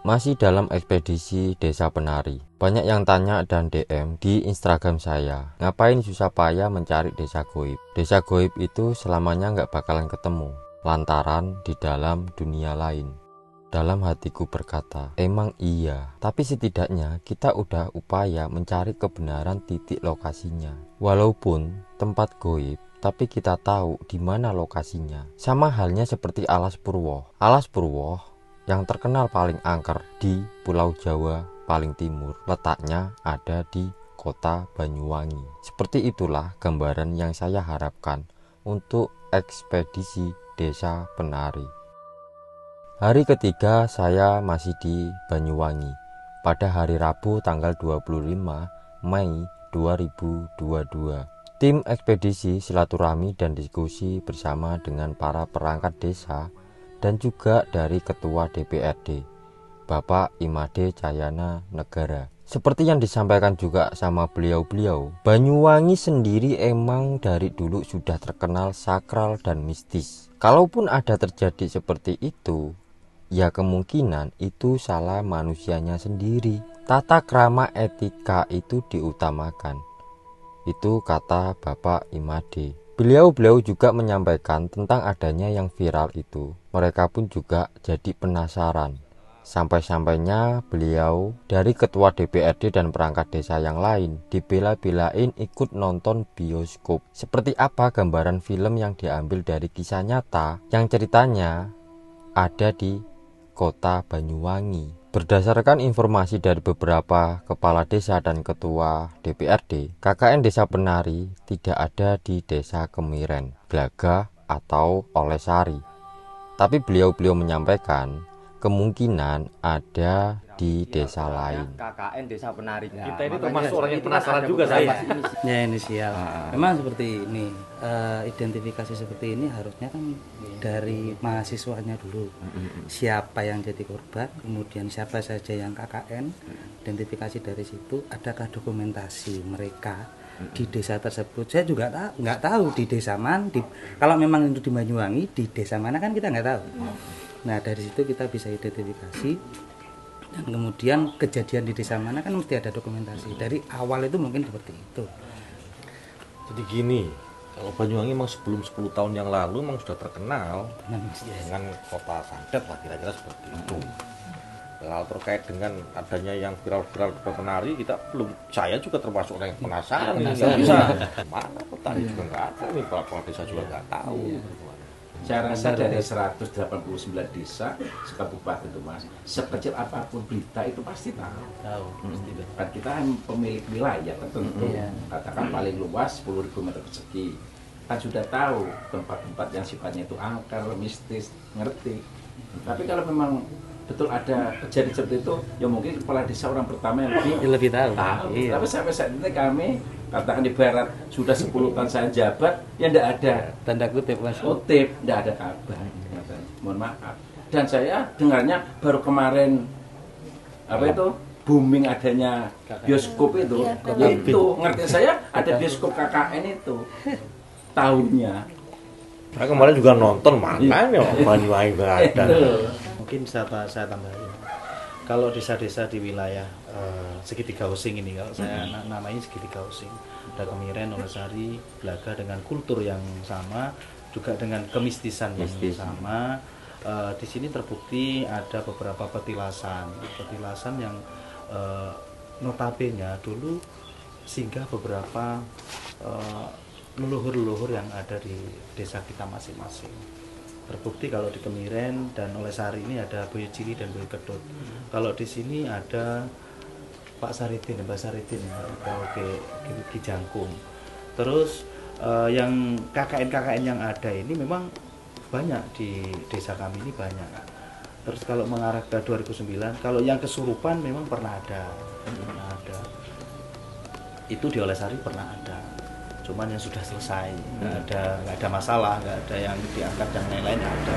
Masih dalam ekspedisi Desa Penari. Banyak yang tanya dan DM di Instagram saya, ngapain susah payah mencari desa goib. Desa goib itu selamanya nggak bakalan ketemu, lantaran di dalam dunia lain. Dalam hatiku berkata, emang iya, tapi setidaknya kita udah upaya mencari kebenaran titik lokasinya. Walaupun tempat goib, tapi kita tahu di mana lokasinya. Sama halnya seperti Alas Purwo. Alas Purwo yang terkenal paling angker di Pulau Jawa paling timur, letaknya ada di kota Banyuwangi. Seperti itulah gambaran yang saya harapkan untuk ekspedisi Desa Penari. Hari ketiga saya masih di Banyuwangi pada hari Rabu tanggal 25 Mei 2022. Tim ekspedisi silaturahmi dan diskusi bersama dengan para perangkat desa dan juga dari Ketua DPRD, Bapak Imade Cahyana Negara. Seperti yang disampaikan juga sama beliau-beliau, Banyuwangi sendiri emang dari dulu sudah terkenal sakral dan mistis. Kalaupun ada terjadi seperti itu, ya kemungkinan itu salah manusianya sendiri. Tata krama etika itu diutamakan. Itu kata Bapak Imade. Beliau juga menyampaikan tentang adanya yang viral itu. Mereka pun juga jadi penasaran. Sampai-sampainya beliau dari ketua DPRD dan perangkat desa yang lain dibela-belain ikut nonton bioskop. Seperti apa gambaran film yang diambil dari kisah nyata yang ceritanya ada di kota Banyuwangi. Berdasarkan informasi dari beberapa kepala desa dan ketua DPRD, KKN Desa Penari tidak ada di Desa Kemiren, Blaga atau Olesari. Tapi beliau menyampaikan kemungkinan ada di desa lain. KKN Desa Penari. Ya, kita ini termasuk orang yang penasaran juga saya. Ya inisial. Memang seperti ini. Identifikasi seperti ini harusnya kan dari mahasiswanya dulu. Siapa yang jadi korban, kemudian siapa saja yang KKN, identifikasi dari situ. Adakah dokumentasi mereka di desa tersebut? Saya juga nggak tahu di desa mana. Kalau memang itu di Banyuwangi, di desa mana kan kita nggak tahu. Nah dari situ kita bisa identifikasi. Dan kemudian kejadian di desa mana kan mesti ada dokumentasi. Dari awal itu mungkin seperti itu. Jadi gini, kalau Banyuwangi memang sebelum 10 tahun yang lalu memang sudah terkenal dengan kota santet lah, kira-kira seperti itu. Hal terkait dengan adanya yang viral-viral di Penari, kita belum, saya juga termasuk orang yang penasaran. Nggak bisa, mana kota ini juga nggak ada, nih kepala desa juga nggak tahu. Saya rasa dari 189 desa sekabupaten itu Mas, sekecil apapun berita itu pasti tahu. Kan kita pemilik wilayah tertentu, katakan paling luas 10.000 meter persegi, kan sudah tahu tempat-tempat yang sifatnya itu angker, mistis, ngerti. Tapi kalau memang betul ada kejadian seperti itu, ya mungkin kepala desa orang pertama yang lebih tahu. Iya. Tapi sampai saat ini kami katakan di barat sudah 10 tahun saya jabat, ya tidak ada tanda kutip Mas. Kutip, tidak ada kabar. Mohon maaf. Dan saya dengarnya baru kemarin apa itu booming adanya bioskop itu. Ya, itu ngerti saya ada bioskop KKN itu tahunnya. Saya kemarin juga nonton, makanya Banyuwangi berada. Mungkin bisa saya tambahin. Kalau desa-desa di wilayah segitiga Using ini, kalau saya namanya segitiga Using, ada Kemiren, Olesari, Blaga dengan kultur yang sama, juga dengan kemistisan yang sama. Di sini terbukti ada beberapa petilasan yang notabene dulu singgah beberapa leluhur-leluhur yang ada di desa kita masing-masing. Terbukti kalau di Kemiren dan Olesari ini ada Boyo Cili dan Boyo Kedut. Kalau di sini ada Pak Saridin, Mbak Saridin, Ki Jangkung. Terus yang KKN yang ada ini memang banyak di desa kami ini banyak. Terus kalau mengarah ke 2009, kalau yang kesurupan memang pernah ada. Itu di Olesari pernah ada. Cuman yang sudah selesai, nggak ada masalah, nggak ada yang diangkat yang lain-lain ada.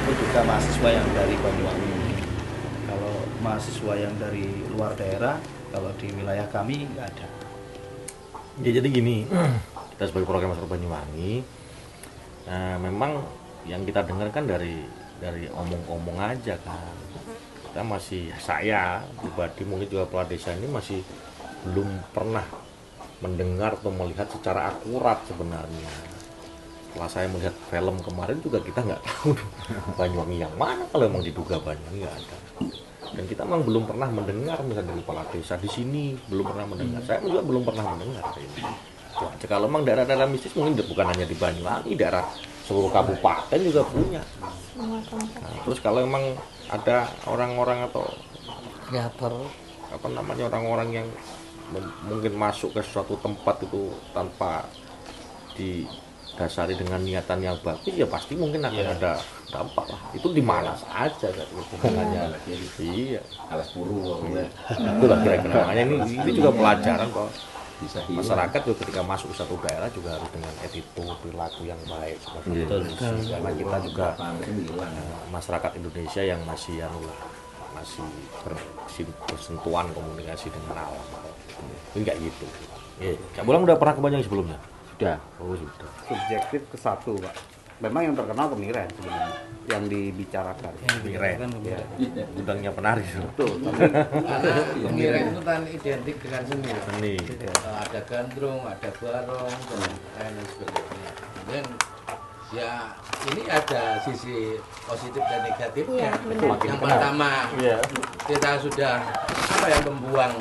Itu juga mahasiswa yang dari Banyuwangi. Kalau mahasiswa yang dari luar daerah, kalau di wilayah kami nggak ada. Ya, jadi gini, kita sebagai program masyarakat Banyuwangi, memang yang kita dengar kan dari omong-omong aja kan. kita masih, saya pribadi mungkin juga kepala desa ini masih belum pernah mendengar atau melihat secara akurat sebenarnya. Setelah saya melihat film kemarin juga kita nggak tahu Banyuwangi yang mana kalau memang diduga Banyuwangi nggak ada. Dan kita memang belum pernah mendengar misalnya dari kepala desa di sini belum pernah mendengar. Saya juga belum pernah mendengar ini. Wah, kalau memang daerah-daerah mistis mungkin bukan hanya di Banyuwangi, daerah seluruh kabupaten juga punya. Nah, terus kalau memang ada orang-orang atau apa namanya orang-orang yang mungkin masuk ke suatu tempat itu tanpa didasari dengan niatan yang bagus, ya pasti mungkin akan ada dampak lah. Itu di mana saja kan, bukan hanya iya alas puru itulah kira-kira. Makanya ini juga pelajaran bahwa masyarakat juga ketika masuk ke satu daerah juga harus dengan attitude, perilaku yang baik seperti itu. Karena kita juga masyarakat Indonesia yang masih bersentuhan komunikasi dengan alam. Ini kayak gitu. Kak Bulang udah pernah ke Banyuwangi sebelumnya? Sudah. Oh sudah. Subjektif ke satu, Pak. Memang yang terkenal Kemiren sebenarnya, yang dibicarakan. Kemiren. Ya. Gudangnya penari. Betul. Kemiren itu kan identik dengan seni. Seni. Ada gandrung, ada barong, dan lain sebagainya. Dan ya ini ada sisi positif dan negatifnya. Yang pertama, kita sudah membuang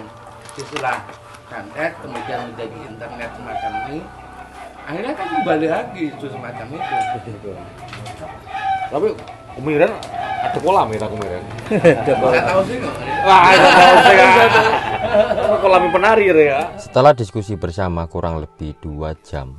istilah santet, kemudian menjadi internet semacam ini, akhirnya kan kembali lagi itu semacam itu. Tapi Kemiren ada kolam ya Kemiren. Nggak tahu sih nggak. Wah, nggak tahu sih. Kolam penari ya. Setelah diskusi bersama kurang lebih 2 jam,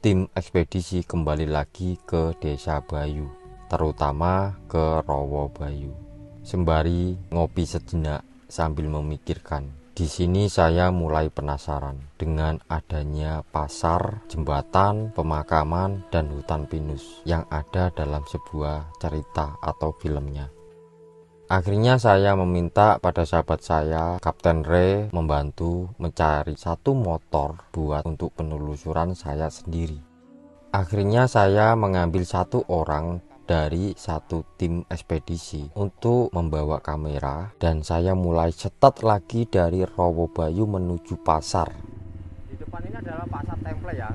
tim ekspedisi kembali lagi ke Desa Bayu, terutama ke Rowo Bayu. Sembari ngopi sejenak sambil memikirkan. Di sini saya mulai penasaran dengan adanya pasar, jembatan, pemakaman, dan hutan pinus yang ada dalam sebuah cerita atau filmnya. Akhirnya saya meminta pada sahabat saya, Kapten Ray, membantu mencari satu motor buat untuk penelusuran saya sendiri. Akhirnya saya mengambil 1 orang dari 1 tim ekspedisi untuk membawa kamera, dan saya mulai setat lagi dari Rowo Bayu menuju pasar. Di depan ini adalah pasar temple ya,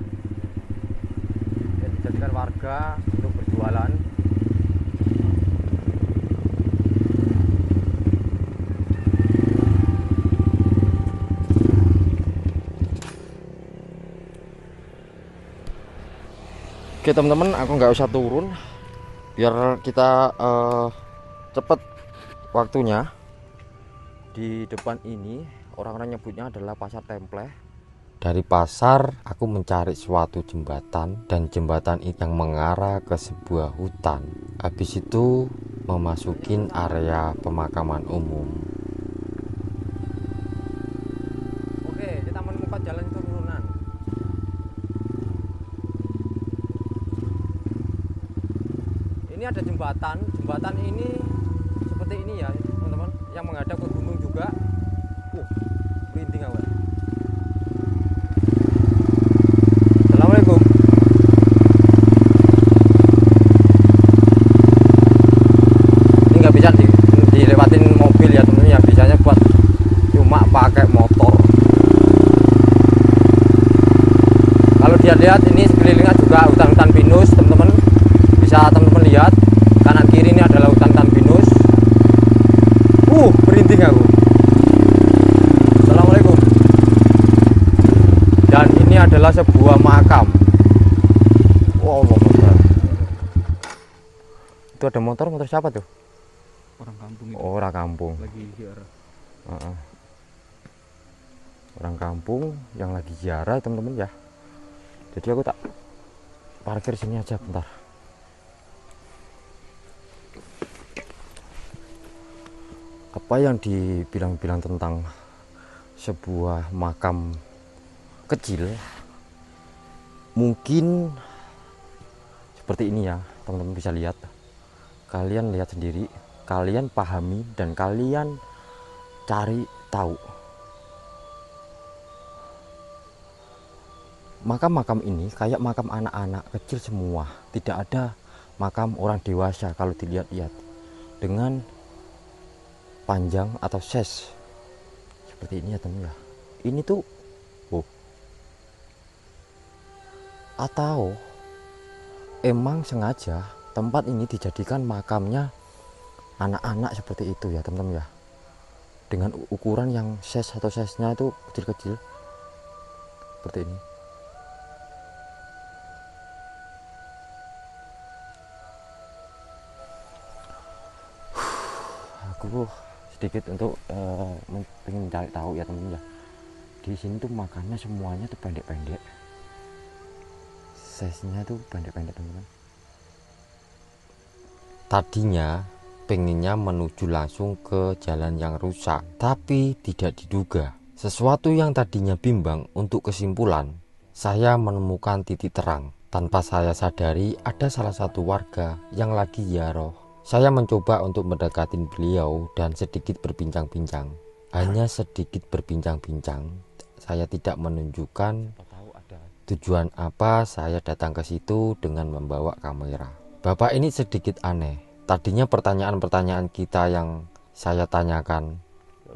yang dijadikan warga untuk berjualan. Oke teman-teman, aku nggak usah turun biar kita cepet waktunya. Di depan ini orang-orang nyebutnya adalah pasar templeh. Dari pasar aku mencari suatu jembatan, dan jembatan itu yang mengarah ke sebuah hutan. Habis itu memasukin area pemakaman umum. Oke, kita menemukan jalan turunan. Ini ada jembatan ini seperti ini ya teman-teman, yang menghadap ke gunung juga. Merinding aku. Assalamualaikum. Ini nggak bisa dilewatin mobil ya teman-teman ya, biasanya buat cuma pakai motor. Kalau dia lihat ini sekelilingnya juga hutan-hutan pinus teman-teman. Bisa teman-teman lihat kanan kiri ini adalah hutan pinus. Merinding aku. Assalamualaikum. Dan ini adalah sebuah makam. Wow, itu ada motor siapa tuh? Orang kampung itu. Oh, orang kampung. Lagi ziarah. Orang kampung yang lagi ziarah teman-teman ya. Jadi aku tak parkir sini aja bentar. Apa yang dibilang-bilang tentang sebuah makam kecil, mungkin seperti ini ya teman-teman, bisa lihat. Kalian lihat sendiri, kalian pahami, dan kalian cari tahu. Makam-makam ini kayak makam anak-anak kecil semua, tidak ada makam orang dewasa kalau dilihat-lihat. Dengan panjang atau ses seperti ini ya teman ya. Ini tuh atau emang sengaja tempat ini dijadikan makamnya anak-anak seperti itu ya teman-teman ya, dengan ukuran yang ses atau sesnya itu kecil-kecil seperti ini. Aku sedikit untuk ingin mencari tahu ya teman-teman ya, di sini tuh makannya semuanya tuh pendek-pendek, size-nya tuh pendek-pendek teman-teman. Tadinya pengennya menuju langsung ke jalan yang rusak, tapi tidak diduga sesuatu yang tadinya bimbang untuk kesimpulan, saya menemukan titik terang. Tanpa saya sadari ada salah satu warga yang lagi ziarah. Saya mencoba untuk mendekatin beliau dan sedikit berbincang-bincang. Hanya sedikit berbincang-bincang. Saya tidak menunjukkan tujuan apa saya datang ke situ dengan membawa kamera. Bapak ini sedikit aneh. Tadinya pertanyaan-pertanyaan kita yang saya tanyakan,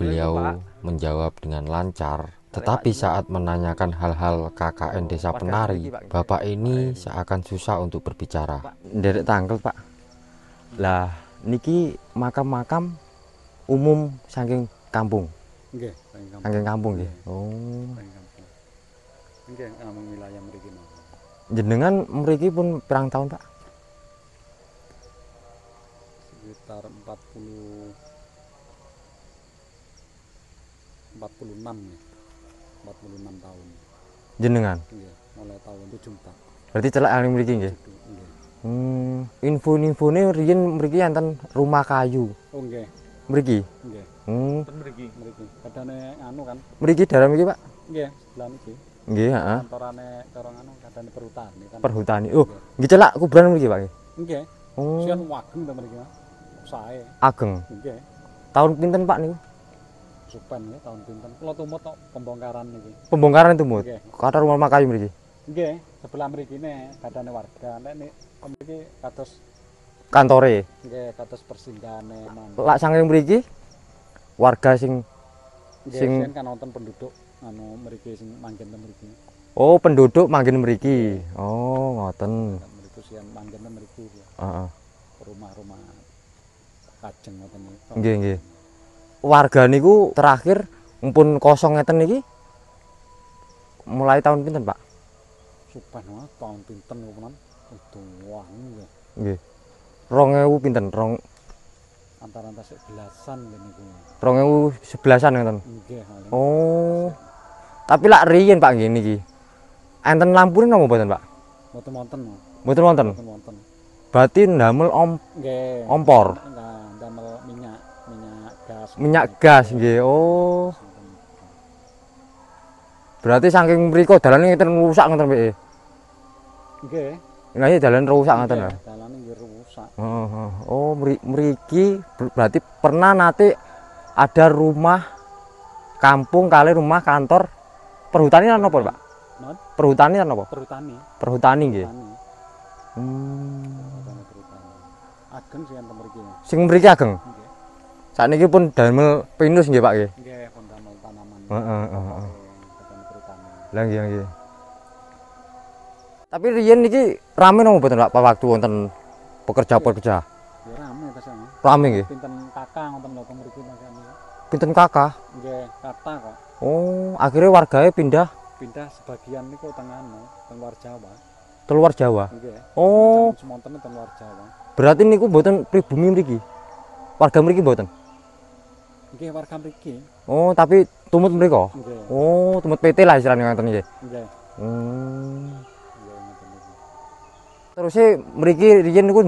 beliau menjawab dengan lancar. Tetapi saat menanyakan hal-hal KKN Desa Penari, Bapak ini seakan susah untuk berbicara. Derek tangkel Pak. Lah niki makam-makam umum saking kampung. Nggih, Saking kampung nggih. Oh. Nggih, ngomong wilayah mriki mawon. Jenengan mriki pun pirang tahun, Pak? Sekitar 46 ya. 46 tahun. Jenengan. Nggih, mulai tahun 74. Berarti celak alim mriki nggih. Nggih. Info-infone riyen mriki enten rumah kayu. Oh nggih. Mriki. Nggih. Mriki. Kadane anu kan. Mriki daerah mriki, Pak? Nggih, sebelah niki. Nggih, heeh. Kantorane karo anu kadane perhutani kan. Perhutani. Oh, nggih celak kuburan mriki, Pak? Nggih. Oh. Sian wageng ta mriki, Mas. Sae. Ageng. Nggih. Tahun pinten, Pak niku? Supen ya tahun pinten. Kula tumut tok pembongkaran niki. Pembongkaran tumut. Nggih. Kata rumah kayu mriki. Nggih, sebelah mrikine kadane warga. Nek mriki kados Kantore. nggih kados persinggahane man. Lak saking mriki warga sing Sing kan wonten penduduk anu mriki sing manggen ten mriki. oh, penduduk manggen mriki. Oh, ngoten. Mriku sian manggen ten mriki. Heeh. Rumah-rumah kajeng ngoten niku. Nggih, nggih. Warga niku terakhir mumpun kosong ngeten niki mulai tahun pinten, Pak? Supen wae tahun pinten niku menan. Tuwang nggih. Nggih. 2000 pinten? Antara sik belasan niku. 2011-an ngeten. Nggih, paling. Oh. Tapi lak riyen Pak nggih niki. Enten lampune napa mboten, Pak? Mboten wonten. Mboten wonten. Mboten wonten. Berarti ndamel Nggih. ompor. Nah, damel minyak gas. Minyak gas nggih. Oh. Berarti saking mriko dalane ngeten rusak ngoten, Pak. Nggih. Nah, iya dalan rusak ngoten lho. Dalane nggih rusak. Heeh. Oh, mriki berarti pernah nanti ada rumah kampung kali rumah kantor perhutani lan napa, Pak? Napa? Perhutani lan napa? Perhutani. Perhutani nggih. Perhutani. Ageng sing enten mriki. Sing mriki ageng. Nggih. Sakniki pun damel pinus nggih, Pak nggih. Nggih, pun damel tanaman. Heeh. Perhutani. Lah nggih nggih. Tapi riyen niki rame napa mboten, Pak, waktu wonten pekerja-pekerja? Ya rame ta sana. Rame nggih. Pinten kakak ngoten lho teng mriki makane. Pinten kakak? Nggih, kata kok. Oh, akhirnya warganya pindah Pindah sebagian niku teng anu, teng luar Jawa. keluar Jawa. Nggih. Oh, Semonten teng luar Jawa. berarti niku mboten pribumi mriki. Warga mriki mboten. Nggih, warga mriki. Oh, tapi tumut mriko. Nggih. Oh, tumut PT lah istilahnya ngoten nggih. Nggih. Hmm. Nggih ngoten niku. Terus mriki riyen niku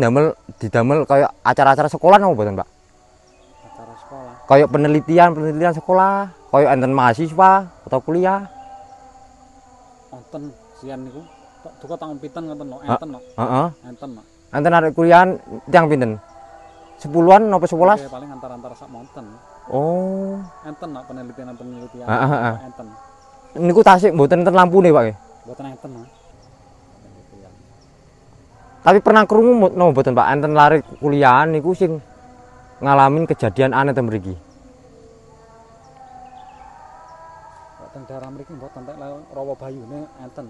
didamel kaya acara-acara sekolah napa mboten, Pak? Acara sekolah. Kayak penelitian sekolah, kayak enten mahasiswa atau kuliah. Wonten sian niku. Duka tahun pinten ngoten lho, enten lho. Heeh. Enten lho. Enten arek kuliahan tiyang pinten? 10-an napa 11? Nggih, paling antara sak monten. Oh. Enten lho penelitian-penelitian. Heeh. Enten. Niku tasik mboten enten lampune, Pak nggih. Mboten enten lho. Penelitian. Tapi pernah krungu napa mboten, Pak? Enten lari kuliahan niku sing ngalamin kejadian aneh ten mriki. daerah mriki mboten tek Rawa Bayune enten.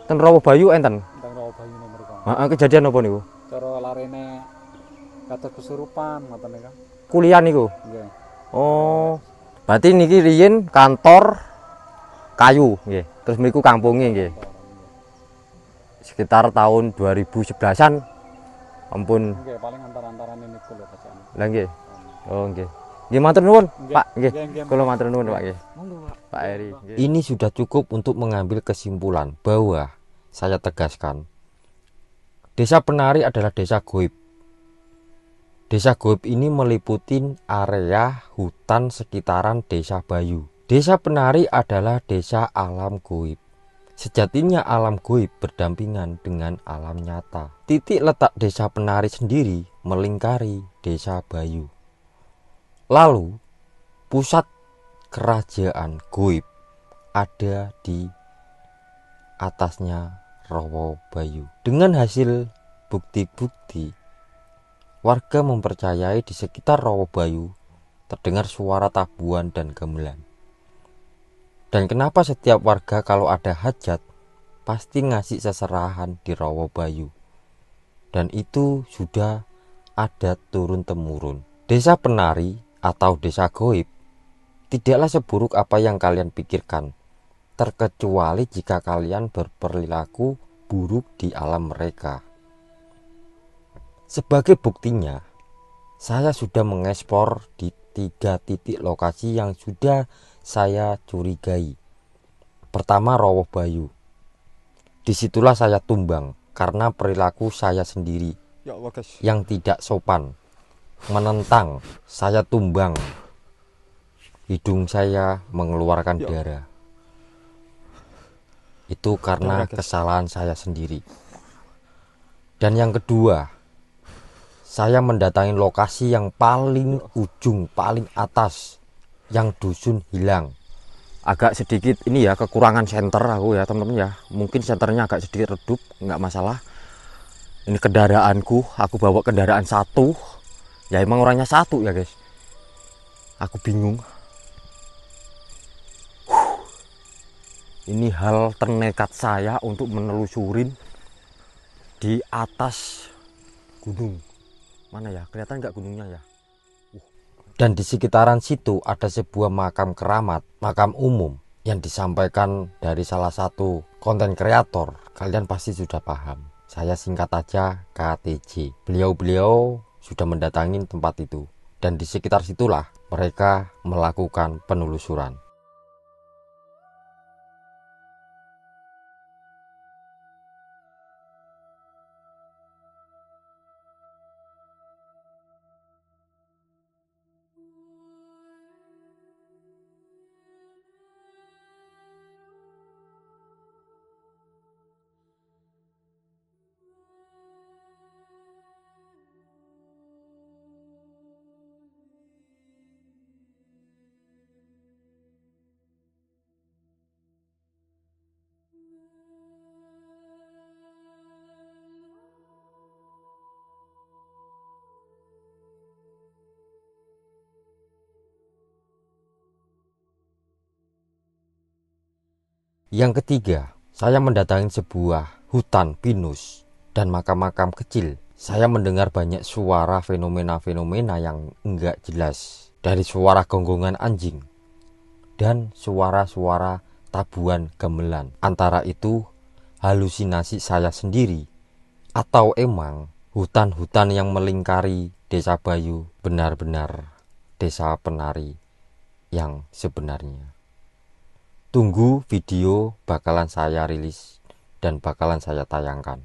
Ten Rawa Bayu enten. Teng Rawa Bayune mriko. Heeh, kejadian apa niku? Cara larene kados kesurupan ngoten niku. Kuliah niku. Nggih. Oh. Berarti niki riyin kantor kayu nggih. Terus mriku kampunge nggih. Sekitar tahun 2011-an. Ampun. Nggih, paling antar-antarane niku lho bacaan. Lah nggih. Oh nggih. Nggih matur nuwun, Pak. Nggih. Nggih. Kula matur nuwun, Pak nggih. Pak Eri. Ini sudah cukup untuk mengambil kesimpulan bahwa saya tegaskan Desa Penari adalah desa goib. Desa goib ini meliputi area hutan sekitaran Desa Bayu. Desa Penari adalah desa alam goib. Sejatinya alam goib berdampingan dengan alam nyata. Titik letak Desa Penari sendiri melingkari Desa Bayu. Lalu, pusat kerajaan goib ada di atasnya Rawa Bayu. Dengan hasil bukti-bukti, warga mempercayai di sekitar Rawa Bayu terdengar suara tabuhan dan gamelan. Dan kenapa setiap warga kalau ada hajat pasti ngasih seserahan di Rawa Bayu. Dan itu sudah adat turun-temurun. Desa Penari atau desa goib tidaklah seburuk apa yang kalian pikirkan, terkecuali jika kalian berperilaku buruk di alam mereka. Sebagai buktinya, saya sudah mengekspor di 3 titik lokasi yang sudah saya curigai. Pertama, Rawa Bayu. Disitulah saya tumbang karena perilaku saya sendiri yang tidak sopan, menentang. Saya tumbang. Hidung saya mengeluarkan darah. Itu karena kesalahan saya sendiri. Dan yang kedua, saya mendatangi lokasi yang paling ujung, paling atas, yang dusun hilang. Agak sedikit ini ya, kekurangan senter aku ya teman-teman ya. Mungkin senternya agak sedikit redup, nggak masalah. Ini kendaraanku, aku bawa kendaraan 1. Ya emang orangnya 1 ya guys. Aku bingung. Ini hal ternekat saya untuk menelusurin di atas gunung. Mana ya? Kelihatan nggak gunungnya ya? Dan di sekitaran situ ada sebuah makam keramat, makam umum yang disampaikan dari salah satu konten kreator. Kalian pasti sudah paham. Saya singkat aja KTJ. Beliau-beliau sudah mendatangi tempat itu. Dan di sekitar situlah mereka melakukan penelusuran. Yang ketiga, saya mendatangi sebuah hutan pinus dan makam-makam kecil. Saya mendengar banyak suara fenomena-fenomena yang enggak jelas. Dari suara gonggongan anjing dan suara-suara tabuhan gamelan. Antara itu halusinasi saya sendiri atau emang hutan-hutan yang melingkari Desa Bayu benar-benar Desa Penari yang sebenarnya. Tunggu video bakalan saya rilis dan bakalan saya tayangkan.